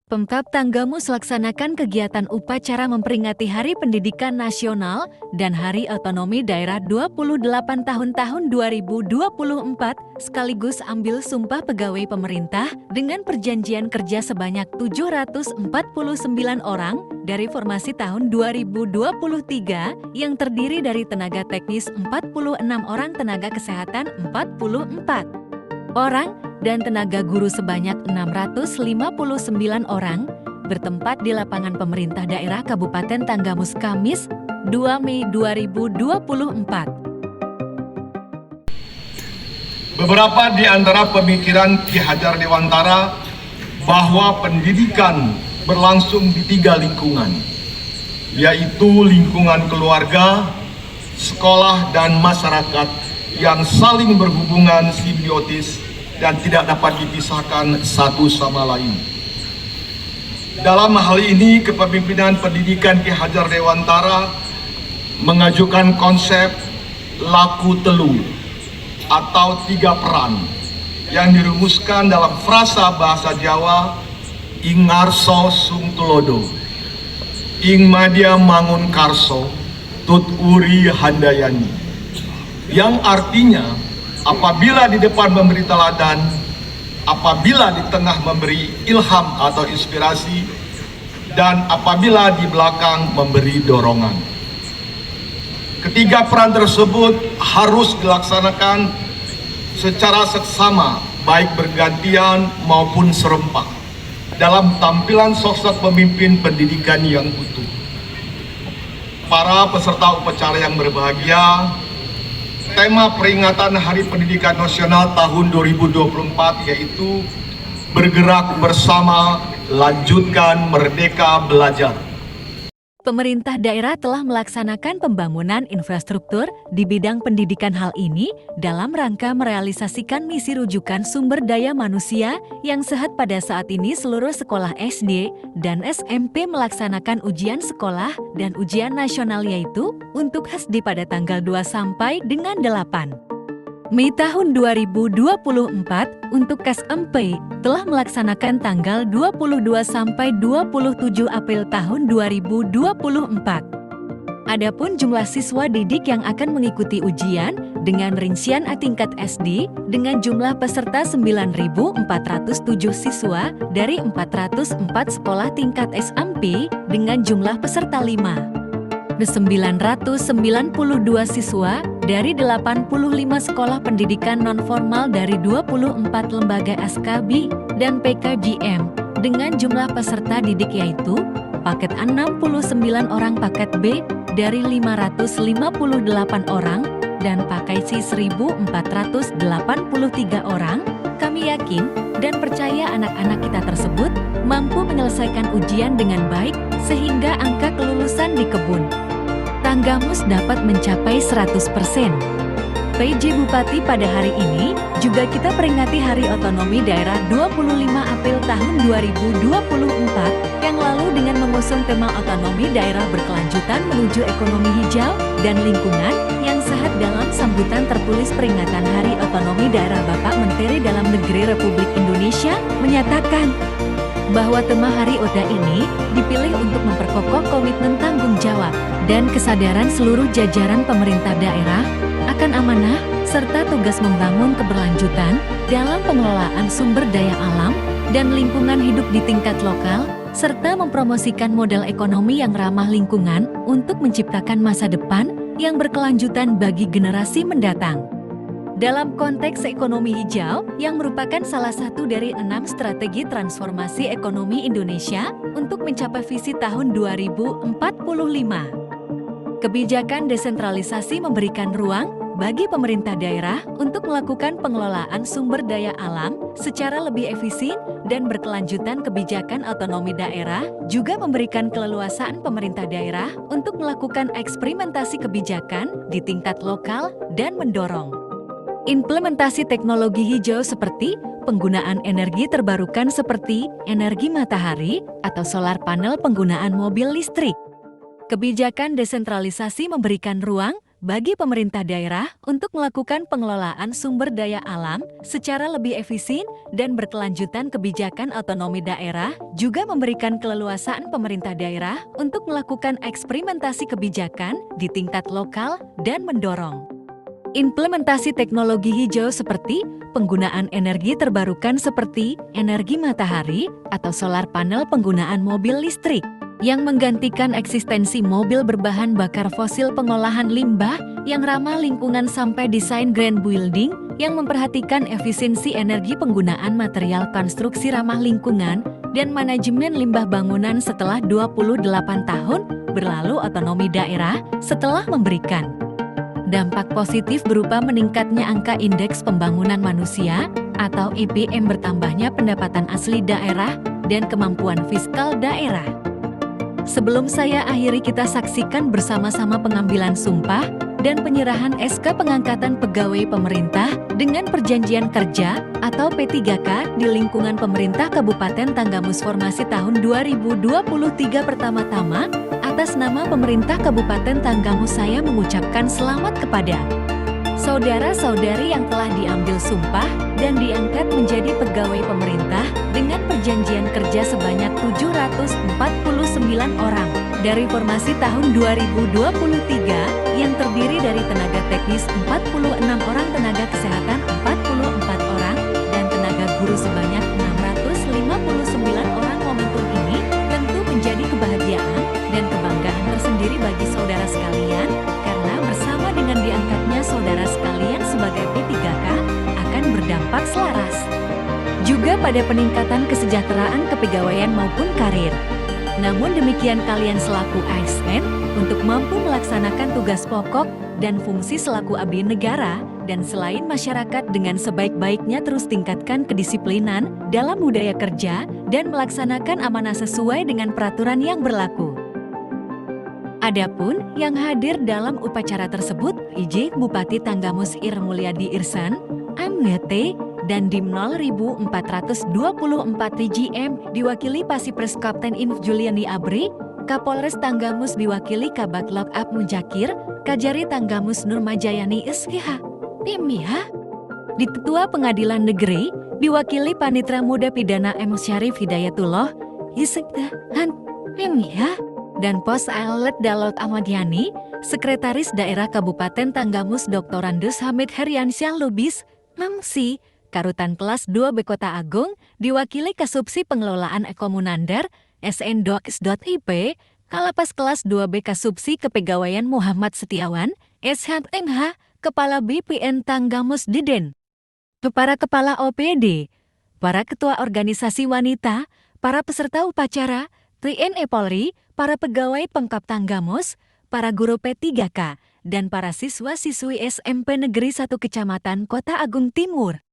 Pemkab Tanggamus melaksanakan kegiatan upacara memperingati Hari Pendidikan Nasional dan Hari Otonomi Daerah 28 tahun 2024 sekaligus ambil sumpah pegawai pemerintah dengan perjanjian kerja sebanyak 749 orang dari formasi tahun 2023 yang terdiri dari tenaga teknis 46 orang, tenaga kesehatan 44 orang, dan tenaga guru sebanyak 659 orang bertempat di lapangan pemerintah daerah Kabupaten Tanggamus Kamis 2 Mei 2024. Beberapa di antara pemikiran Ki Hajar Dewantara bahwa pendidikan berlangsung di 3 lingkungan, yaitu lingkungan keluarga, sekolah, dan masyarakat yang saling berhubungan simbiotis dan tidak dapat dipisahkan satu sama lain. Dalam hal ini, Kepemimpinan Pendidikan Ki Hajar Dewantara mengajukan konsep laku telu atau 3 peran yang dirumuskan dalam frasa bahasa Jawa ing ngarso sung tulodo, ing madya mangun karso, tut uri handayani, yang artinya apabila di depan memberi teladan, apabila di tengah memberi ilham atau inspirasi, dan apabila di belakang memberi dorongan. Ketiga peran tersebut harus dilaksanakan secara seksama, baik bergantian maupun serempak, dalam tampilan sosok pemimpin pendidikan yang utuh. Para peserta upacara yang berbahagia, tema peringatan Hari Pendidikan Nasional tahun 2024 yaitu bergerak bersama, lanjutkan merdeka belajar. Pemerintah daerah telah melaksanakan pembangunan infrastruktur di bidang pendidikan. Hal ini dalam rangka merealisasikan misi rujukan sumber daya manusia yang sehat. Pada saat ini seluruh sekolah SD dan SMP melaksanakan ujian sekolah dan ujian nasional, yaitu untuk SD pada tanggal 2 sampai dengan 8 Mei tahun 2024, untuk KSMP telah melaksanakan tanggal 22 sampai 27 April tahun 2024. Adapun jumlah siswa didik yang akan mengikuti ujian dengan rincian tingkat SD dengan jumlah peserta 9.407 siswa dari 404 sekolah tingkat SMP dengan jumlah peserta 992 siswa dari 85 sekolah pendidikan non-formal dari 24 lembaga SKB dan PKBM dengan jumlah peserta didik yaitu paket 69 orang, paket B dari 558 orang, dan paket C 1.483 orang. Kami yakin dan percaya anak-anak kita tersebut mampu menyelesaikan ujian dengan baik sehingga angka kelulusan di Kebun Tanggamus dapat mencapai 100%. PJ Bupati pada hari ini juga kita peringati Hari Otonomi Daerah 25 April tahun 2024 yang lalu dengan mengusung tema otonomi daerah berkelanjutan menuju ekonomi hijau dan lingkungan yang sehat. Dalam sambutan tertulis peringatan Hari Otonomi Daerah, Bapak Menteri Dalam Negeri Republik Indonesia menyatakan bahwa tema Hari ODA ini dipilih untuk memperkokoh komitmen tanggung jawab dan kesadaran seluruh jajaran pemerintah daerah akan amanah serta tugas membangun keberlanjutan dalam pengelolaan sumber daya alam dan lingkungan hidup di tingkat lokal, serta mempromosikan model ekonomi yang ramah lingkungan untuk menciptakan masa depan yang berkelanjutan bagi generasi mendatang. Dalam konteks ekonomi hijau yang merupakan salah satu dari 6 strategi transformasi ekonomi Indonesia untuk mencapai visi tahun 2045. Kebijakan desentralisasi memberikan ruang bagi pemerintah daerah untuk melakukan pengelolaan sumber daya alam secara lebih efisien dan berkelanjutan. Kebijakan otonomi daerah juga memberikan keleluasaan pemerintah daerah untuk melakukan eksperimentasi kebijakan di tingkat lokal dan mendorong implementasi teknologi hijau seperti penggunaan energi terbarukan seperti energi matahari atau solar panel, penggunaan mobil listrik. Kebijakan desentralisasi memberikan ruang bagi pemerintah daerah untuk melakukan pengelolaan sumber daya alam secara lebih efisien dan berkelanjutan. Kebijakan otonomi daerah juga memberikan keleluasaan pemerintah daerah untuk melakukan eksperimentasi kebijakan di tingkat lokal dan mendorong implementasi teknologi hijau seperti penggunaan energi terbarukan seperti energi matahari atau solar panel, penggunaan mobil listrik yang menggantikan eksistensi mobil berbahan bakar fosil, pengolahan limbah yang ramah lingkungan, sampai desain green building yang memperhatikan efisiensi energi, penggunaan material konstruksi ramah lingkungan, dan manajemen limbah bangunan. Setelah 28 tahun berlalu, otonomi daerah setelah memberikan dampak positif berupa meningkatnya angka indeks pembangunan manusia atau IPM, bertambahnya pendapatan asli daerah, dan kemampuan fiskal daerah. Sebelum saya akhiri, kita saksikan bersama-sama pengambilan sumpah dan penyerahan SK pengangkatan pegawai pemerintah dengan perjanjian kerja atau P3K di lingkungan pemerintah Kabupaten Tanggamus Formasi tahun 2023. Pertama-tama, atas nama pemerintah Kabupaten Tanggamus, saya mengucapkan selamat kepada saudara-saudari yang telah diambil sumpah dan diangkat menjadi pegawai pemerintah dengan perjanjian kerja sebanyak 749 orang dari formasi tahun 2023 yang terdiri dari tenaga teknis 46 orang, tenaga kesehatan 44 orang, dan tenaga guru sebanyak 659 orang. Momentum ini tentu menjadi kebahagiaan dan kebanggaan tersendiri bagi saudara sekalian, karena bersama dengan diangkatnya saudara sekalian sebagai P3K akan berdampak selaras juga pada peningkatan kesejahteraan kepegawaian maupun karir. Namun demikian, kalian selaku ASN untuk mampu melaksanakan tugas pokok dan fungsi selaku abdi negara dan selain masyarakat dengan sebaik-baiknya, terus tingkatkan kedisiplinan dalam budaya kerja dan melaksanakan amanah sesuai dengan peraturan yang berlaku. Adapun yang hadir dalam upacara tersebut, IJ Bupati Tanggamus Ir Mulyadi Irsan, MWT, dan Dimnol 1424 TGM diwakili Pasipres Kapten Inf Juliani Abri, Kapolres Tanggamus diwakili Kabak Lok Ab Mujakir, Kajari Tanggamus Nurmajayani SGH, Pimih. Di Ketua Pengadilan Negeri diwakili Panitra Muda Pidana M. Syarif Hidayatullah, Isekdahan, Pimih. Dan Pos Alet Dalot Ahmad Yani, Sekretaris Daerah Kabupaten Tanggamus Dr. Andes Hamid Heriansyah Lubis, Mamsi, Karutan Kelas 2B Kota Agung, diwakili Kasubsi Pengelolaan Ekomunandar, SN.IP, Kalapas Kelas 2B Kasubsi Kepegawaian Muhammad Setiawan, SHMH, Kepala BPN Tanggamus Diden, para Kepala OPD, para Ketua Organisasi Wanita, para peserta upacara, TNI Polri, para pegawai Pemkab Tanggamus, para guru P3K, dan para siswa-siswi SMP Negeri 1 Kecamatan Kota Agung Timur.